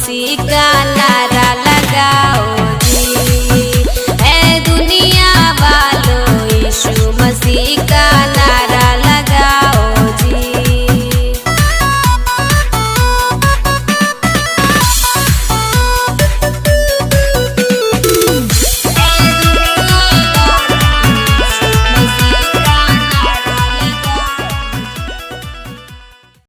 मसीह का नारा लगाओ जी। है दुनिया वालों यीशु मसीह का